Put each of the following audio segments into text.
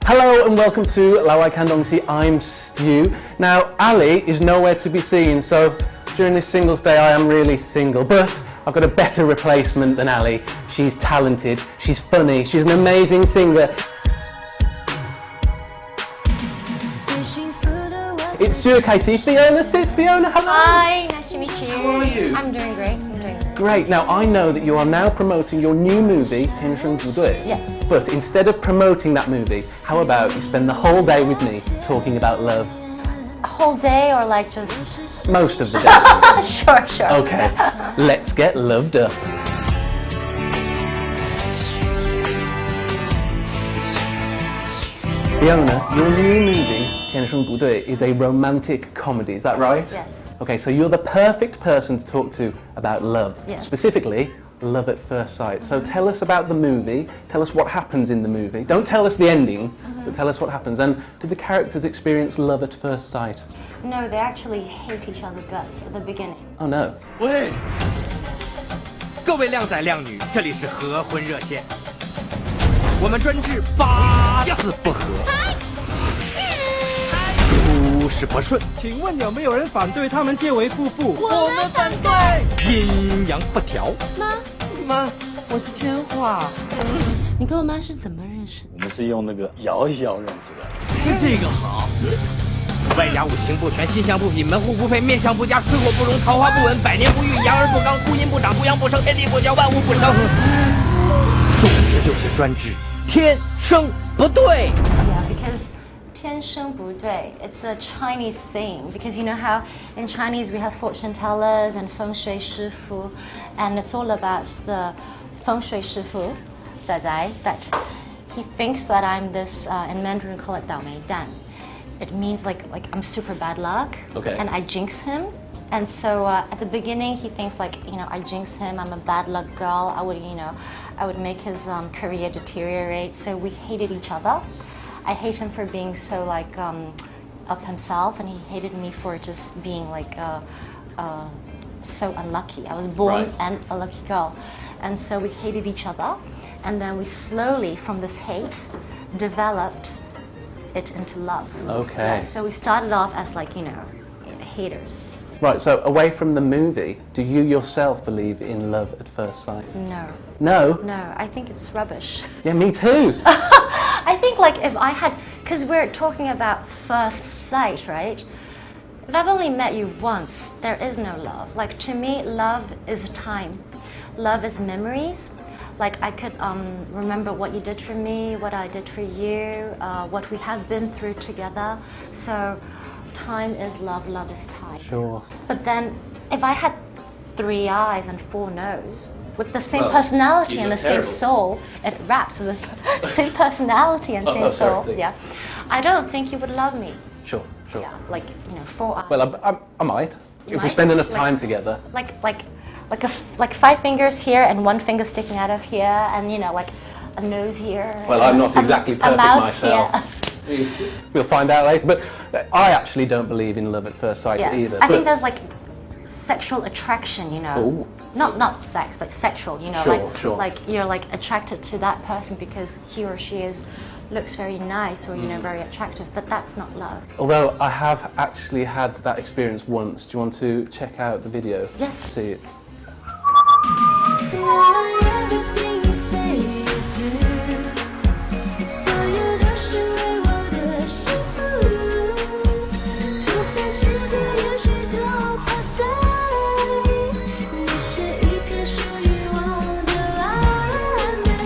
Hello and welcome to 老外看东西. I'm Stu. Now, Ali is nowhere to be seen, so during this Singles Day I am really single, but I've got a better replacement than Ali. She's talented, she's funny, she's an amazing singer. It's薛凯琪, Fiona Sit. Fiona, hello. Hi, nice to meet you. How are you? I'm doing great. Great. Now, I know that you are now promoting your new movie, 天生不对. Yes. But instead of promoting that movie, how about you spend the whole day with me talking about love? A whole day or like just... Most of the day. Sure. Okay, let's get loved up. Fiona, your new movie, 天生不对, is a romantic comedy, is that right? Yes. Okay, so you're the perfect person to talk to about love. Yes. Specifically, love at first sight. So tell us about the movie, tell us what happens in the movie. Don't tell us the ending, but tell us what happens. And do the characters experience love at first sight? No, they actually hate each other guts at the beginning. Oh no. 喂，各位靓仔靓女，这里是合婚热线，我们专治八字不合，诸事不顺。请问有没有人反对他们结为夫妇？我们反对阴阳不调。妈，我是千华。你跟我妈是怎么认识的？我们是用那个摇一摇认识的。这个好。外家五行不全，心相不匹，门户不配，面相不佳，水火不容，桃花不稳，百年不遇，阳而不刚，孤阴不长，不阳不生，天地不交，万物不生。总之就是专治天生不对。Yeah, because 天生不对, it's a Chinese saying because you know how in Chinese we have fortune tellers and feng shui 师傅 and it's all about the feng shui 师傅 仔仔 that he thinks that I'm this in Mandarin call it 倒霉蛋. It means like I'm super bad luck. Okay. And I jinx him. And so at the beginning he thinks like, you know, I jinx him, I'm a bad luck girl. I would make his career deteriorate. So we hated each other. I hate him for being so like up himself, and he hated me for just being like so unlucky. I was born and a lucky girl, and so we hated each other, and then we slowly, from this hate, developed it into love. Okay. Yeah, so we started off as like haters. Right, so away from the movie, do you yourself believe in love at first sight? No. No? No, I think it's rubbish. Yeah, me too. I think like if I had, because we're talking about first sight, right? If I've only met you once, there is no love. Like to me, love is time. Love is memories. Like I could remember what you did for me, what I did for you, what we have been through together. So time is love, love is time. Sure. But then if I had 3 eyes and 4 noses, with the same personality and the same soul, it raps with the same personality and same soul. Sorry. Yeah, I don't think you would love me. Sure. Yeah, like 4 eyes. Well, I might. You If we might? spend enough time together. like 5 fingers here and 1 finger sticking out of here, and like a nose here. Well, I'm not exactly a perfect mouth myself. Here. We'll find out later. But I actually don't believe in love at first sight Yes, either. I think but there's like sexual attraction, Ooh. Not sex, but sexual, Sure. like you're like attracted to that person because he or she looks very nice or very attractive, but that's not love. although I have actually had that experience once. Do you want to check out the video? Yes. See it.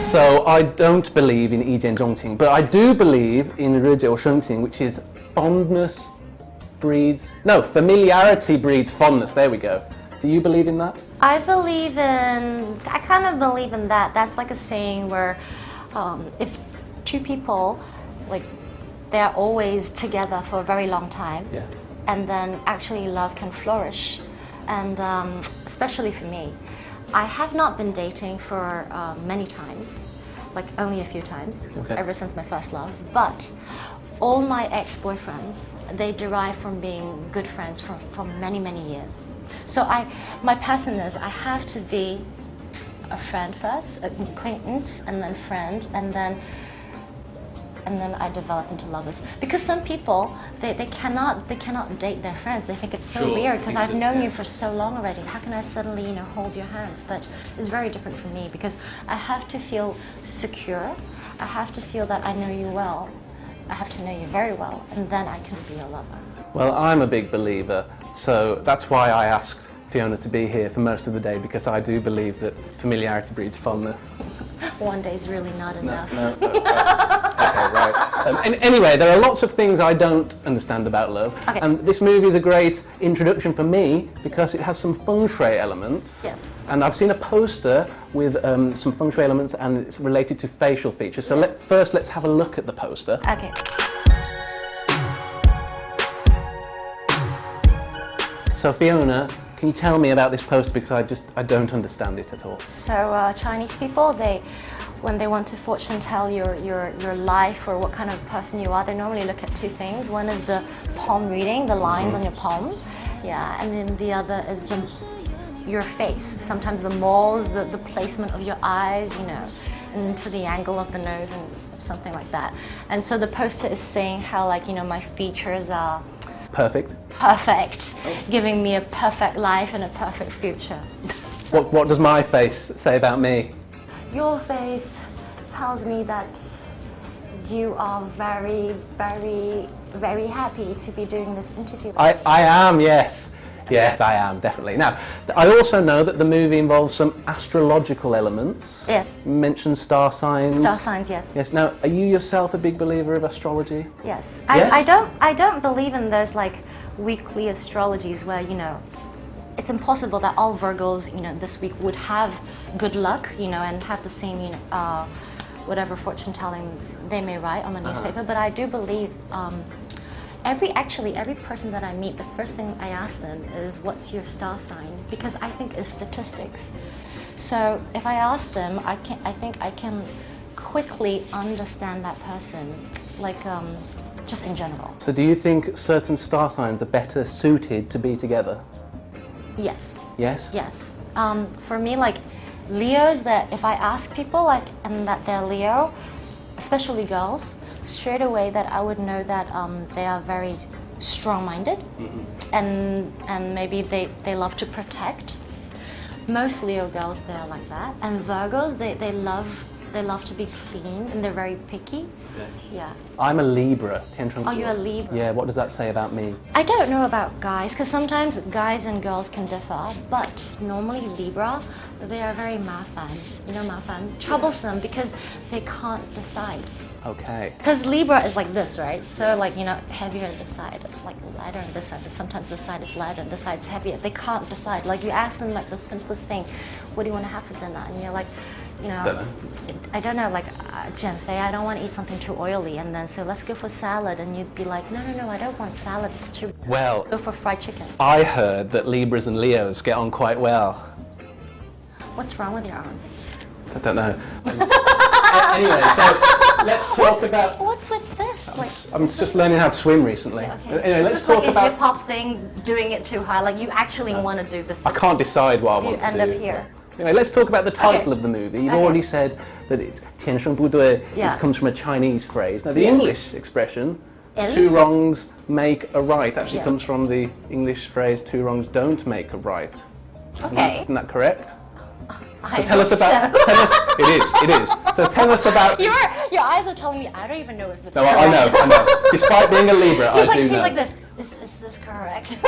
So I don't believe in 一见钟情, but I do believe in 日久生情, which is familiarity breeds fondness. There we go. Do you believe in that? I kind of believe in that. That's like a saying where if 2 people, like, they're always together for a very long time, Yeah. and then actually love can flourish. And especially for me, I have not been dating for many times, like only a few times, ever since my first love. But all my ex-boyfriends, they derive from being good friends for many, many years. So my pattern is I have to be a friend first, an acquaintance, and then friend, and then and then I develop into lovers. Because some people, they cannot date their friends. They think it's so weird because I've known you for so long already. How can I suddenly, hold your hands? But it's very different for me because I have to feel secure. I have to feel that I know you well. I have to know you very well, and then I can be a lover. Well, I'm a big believer, so that's why I asked Fiona to be here for most of the day, because I do believe that familiarity breeds fondness. One day's really not enough. Okay, right. And anyway, there are lots of things I don't understand about love, and this movie is a great introduction for me because it has some feng shui elements. Yes. And I've seen a poster with some feng shui elements, and it's related to facial features. So let's have a look at the poster. Okay. So Fiona, can you tell me about this poster, because I don't understand it at all. So Chinese people, when they want to fortune tell your life or what kind of person you are, they normally look at two things. One is the palm reading, the lines on your palm, and then the other is your face. Sometimes the moles, the placement of your eyes, and to the angle of the nose and something like that. And so the poster is saying how, my features are perfect, giving me a perfect life and a perfect future. What does my face say about me? Your face tells me that you are very, very, very happy to be doing this interview. I am, yes. Yes, I am, definitely. Now, I also know that the movie involves some astrological elements. Yes. You mentioned star signs. Star signs, yes. Yes. Now, are you yourself a big believer of astrology? Yes. Yes? I don't believe in those weekly astrologies where, it's impossible that all Virgos, this week would have good luck, and have the same, whatever fortune telling they may write on the newspaper. But I do believe every person that I meet, the first thing I ask them is, what's your star sign? Because I think it's statistics. So if I ask them, I think I can quickly understand that person, just in general. So do you think certain star signs are better suited to be together? Yes. Yes? Yes. For me, Leos, that if I ask people and that they're Leo, especially girls, straight away that I would know that they are very strong-minded, and maybe they love to protect. Most Leo girls, they're like that. And Virgos, they love to be clean, and they're very picky. Yeah. I'm a Libra. Oh, you're a Libra. Yeah, what does that say about me? I don't know about guys, because sometimes guys and girls can differ, but normally Libra, they are very mafan. Mafan? Troublesome, because they can't decide. Okay. Because Libra is like this, right? So heavier on this side, lighter on this side, but sometimes this side is lighter and this side's heavier. They can't decide. You ask them the simplest thing, what do you want to have for dinner? And you're like, I don't know, Jianfei, I don't want to eat something too oily, and then so let's go for salad, and you'd be like, no, I don't want salad, it's too. Well, let's go for fried chicken. I heard that Libras and Leos get on quite well. What's wrong with your arm? I don't know. Anyway, so let's talk about. What's with this? I'm just learning how to swim recently. Okay. Anyway, let's it's talk a about. hip hop thing, doing it too high. You actually want to do this. I can't decide what I want to do. You end up here. Anyway, let's talk about the title of the movie. You've already said that it's 天生不对. It comes from a Chinese phrase. Now, the English expression, two wrongs make a right, actually comes from the English phrase, two wrongs don't make a right. Isn't that correct? So tell us about. It is. So tell us about. Your eyes are telling me I don't even know if it's No, correct. I know. Despite being a Libra, I do know. He's like this. Is this correct?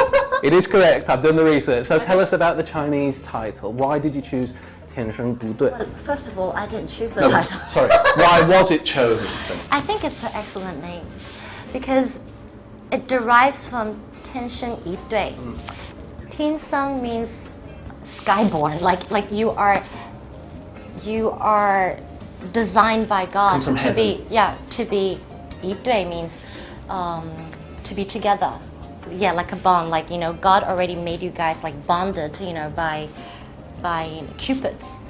It is correct. I've done the research. So tell us about the Chinese title. Why did you choose 天生不对? First of all, I didn't choose the title. Sorry. Why was it chosen? I think it's an excellent name because it derives from 天生一对. 天生 means skyborn, like you are designed by God to be 一对 means to be together, like a bond, God already made you guys bonded, by cupids.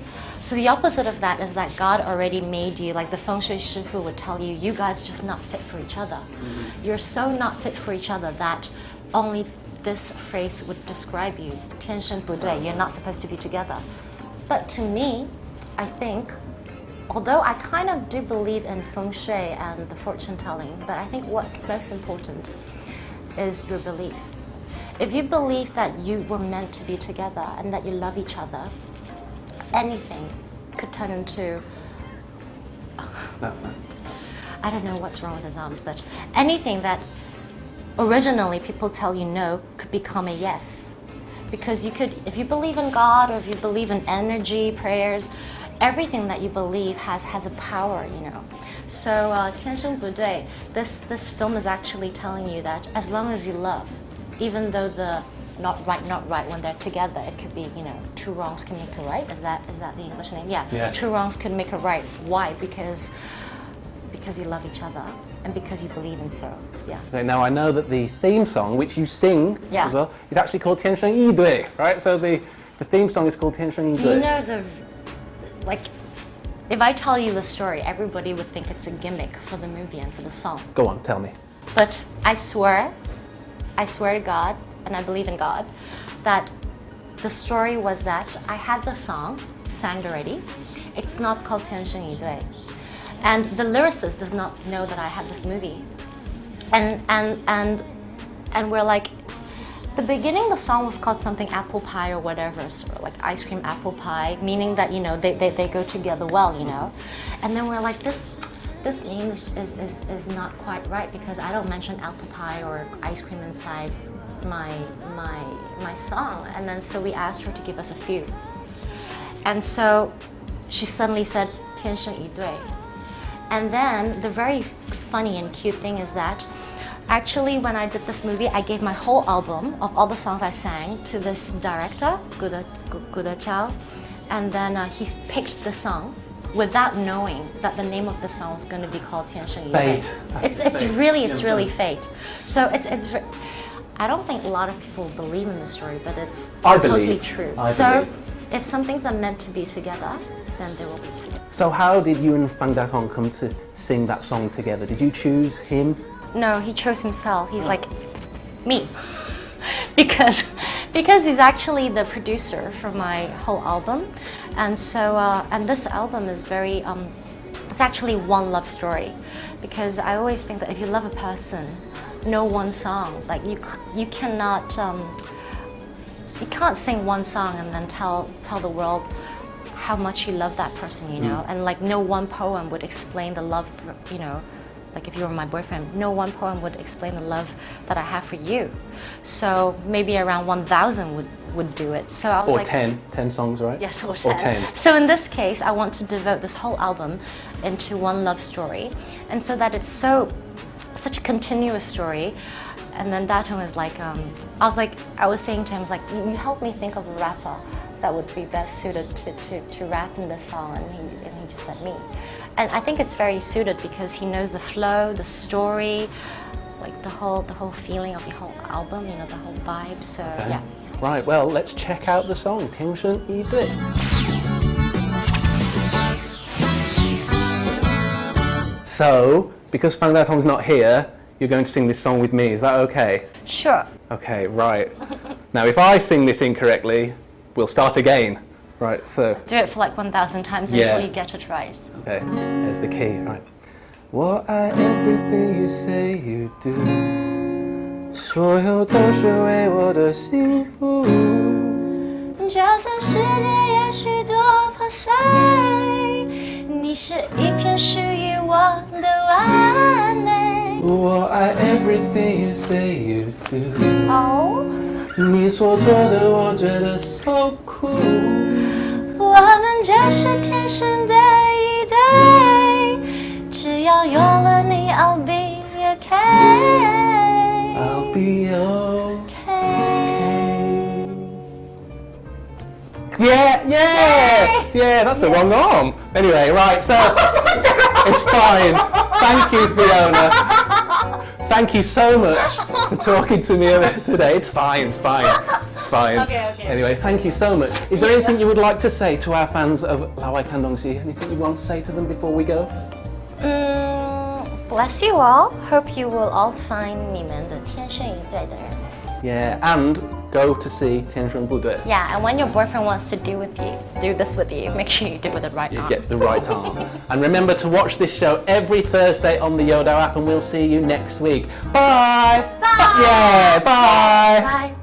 So the opposite of that is that God already made you, the feng shui shifu would tell you, you guys just not fit for each other. You're so not fit for each other that only this phrase would describe you. 天生不对, you're not supposed to be together. But to me, I think although I kind of do believe in feng shui and the fortune telling, but I think what's most important is your belief. If you believe that you were meant to be together and that you love each other, anything could turn into... I don't know what's wrong with his arms, but anything that originally people tell you no could become a yes. Because you could, if you believe in God or if you believe in energy, prayers, everything that you believe has a power, you know. So, 天生不对, this film is actually telling you that as long as you love, even though the not right when they're together, it could be, you know, two wrongs can make a right. Is that the English name? Yeah. Yes. Two wrongs could make a right. Why? Because you love each other and because you believe in so. Yeah. Okay, now I know that the theme song, which you sing Yeah. as well, is actually called 天生一对, right? So the theme song is called 天生一 Do you 对. know like, if I tell you the story, everybody would think it's a gimmick for the movie and for the song. Go on, tell me. But I swear to God, and I believe in God, that the story was that I had the song sang already. It's not called 天生一对. And the lyricist does not know that I had this movie. And we're like, the beginning the song was called something apple pie or whatever, sort of like ice cream apple pie, meaning that, you know, they go together well, you know. And then we're like, this name is not quite right because I don't mention apple pie or ice cream inside my song. And then so we asked her to give us a few. And so she suddenly said 天生一对. And then the very funny and cute thing is that actually when I did this movie, I gave my whole album of all the songs I sang to this director, Guda Chao, and then he picked the song without knowing that the name of the song was going to be called 天生一对. Fate. It's really fate. So it's I don't think a lot of people believe in the story, but it's totally true. So if some things are meant to be together, then they will be together. So how did you and Fang Datong come to sing that song together? Did you choose him? No, he chose himself. He's like me. because he's actually the producer for my whole album. And so and this album is very it's actually one love story, because I always think that if you love a person, know one song. Like you cannot you can't sing one song and then tell the world how much you love that person, you know. And like no one poem would explain the love, you know. Like if you were my boyfriend, no one poem would explain the love that I have for you. So maybe around 1,000 would do it. So I was Or like, 10 songs, right? yes, or 10. Or 10. So in this case, I want to devote this whole album into one love story, and so that it's such a continuous story. And then Datong is like, I was saying to him, I was like, you help me think of a rapper that would be best suited to rap in this song, and he just said me. And I think it's very suited because he knows the flow, the story, like the whole feeling of the whole album, you know, the whole vibe. So yeah. Right, well, let's check out the song, 天生一对. So, because Fang Datong's not here, you're going to sing this song with me, is that okay? Sure. Okay, right. Now, if I sing this incorrectly, we'll start again. Right, so... Do it for like 1,000 times until you get it right. Okay, there's the key, right. 我爱 everything you say you do 所有都是为我的幸福就算世界也许多破碎你是一片属于我的完美我爱 everything you say you do 哦你所做的我觉得 so cool 我们就是天生的一对只要有了你 I'll be okay I'll be okay Yeah, that's the wrong arm. Anyway, right, so it's fine. Thank you, Fiona. Thank you so much for talking to me today. It's fine. Okay. Anyway, thank you so much. Is there anything you would like to say to our fans of 老外看东西? Anything you want to say to them before we go? Bless you all. Hope you will all find 你们的天生一对的人. Yeah, and go to see 天生部队. Yeah, and when your boyfriend wants to do this with you, make sure you do it with the right arm. Get the right arm. And remember to watch this show every Thursday on the Yodo app, and we'll see you next week. Bye! Bye! Yeah, bye! Bye!